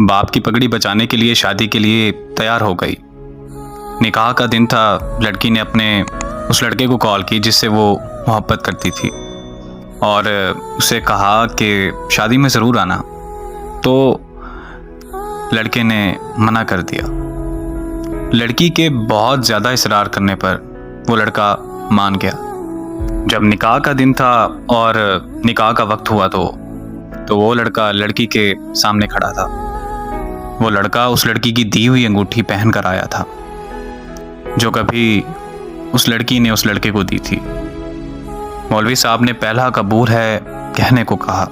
बाप की पगड़ी बचाने के लिए शादी के लिए तैयार हो गई। निकाह का दिन था। लड़की ने अपने उस लड़के को कॉल की जिससे वो मोहब्बत करती थी और उसे कहा कि शादी में ज़रूर आना। तो लड़के ने मना कर दिया। लड़की के बहुत ज़्यादा इसरार करने पर वो लड़का मान गया। जब निकाह का दिन था और निकाह का वक्त हुआ तो वो लड़का लड़की के सामने खड़ा था। वो लड़का उस लड़की की दी हुई अंगूठी पहन कर आया था जो कभी उस लड़की ने उस लड़के को दी थी। मौलवी साहब ने पहला कबूल है कहने को कहा।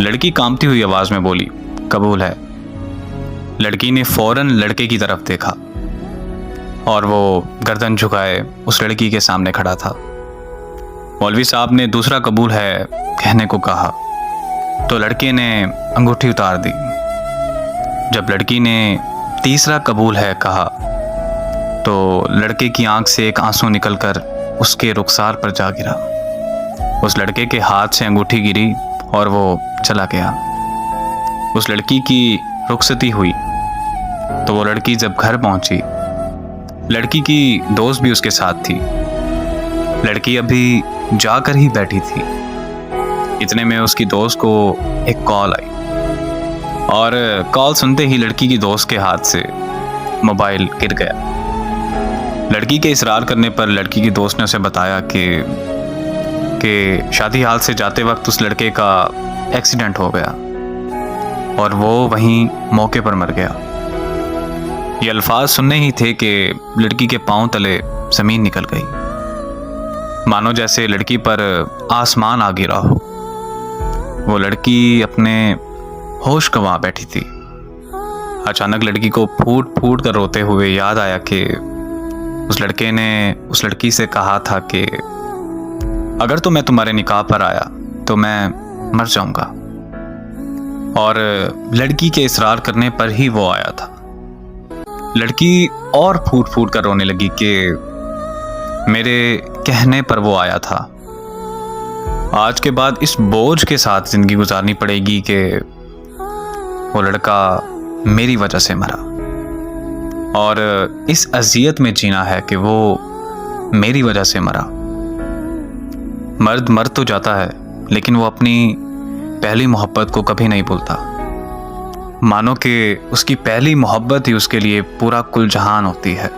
लड़की कांपती हुई आवाज़ में बोली, कबूल है। लड़की ने फौरन लड़के की तरफ देखा और वो गर्दन झुकाए उस लड़की के सामने खड़ा था। मौलवी साहब ने दूसरा कबूल है कहने को कहा तो लड़के ने अंगूठी उतार दी। जब लड़की ने तीसरा कबूल है कहा तो लड़के की आंख से एक आंसू निकलकर उसके रुखसार पर जा गिरा। उस लड़के के हाथ से अंगूठी गिरी और वो चला गया। उस लड़की की रुखसती हुई तो वो लड़की जब घर पहुंची, लड़की की दोस्त भी उसके साथ थी। लड़की अभी जाकर ही बैठी थी। इतने में उसकी दोस्त को एक कॉल आई और कॉल सुनते ही लड़की की दोस्त के हाथ से मोबाइल गिर गया। लड़की के इसरार करने पर लड़की की दोस्त ने उसे बताया कि शादी हाल से जाते वक्त उस लड़के का एक्सीडेंट हो गया और वो वहीं मौके पर मर गया। ये अल्फाज सुनने ही थे कि लड़की के पांव तले ज़मीन निकल गई, मानो जैसे लड़की पर आसमान आ गिरा हो। वो लड़की अपने होश गंवा बैठी थी। अचानक लड़की को फूट फूट कर रोते हुए याद आया कि उस लड़के ने उस लड़की से कहा था कि अगर तो मैं तुम्हारे निकाह पर आया तो मैं मर जाऊंगा, और लड़की के इसरार करने पर ही वो आया था। लड़की और फूट फूट कर रोने लगी कि मेरे कहने पर वो आया था। आज के बाद इस बोझ के साथ जिंदगी गुजारनी पड़ेगी कि वो लड़का मेरी वजह से मरा, और इस अजियत में जीना है कि वो मेरी वजह से मरा। मर्द मर तो जाता है लेकिन वो अपनी पहली मोहब्बत को कभी नहीं भूलता। मानो कि उसकी पहली मोहब्बत ही उसके लिए पूरा कुल जहान होती है,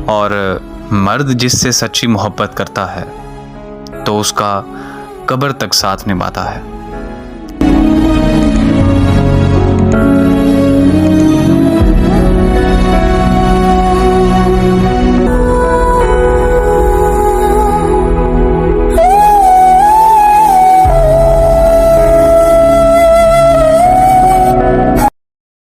और मर्द जिससे सच्ची मोहब्बत करता है तो उसका कब्र तक साथ निभाता है।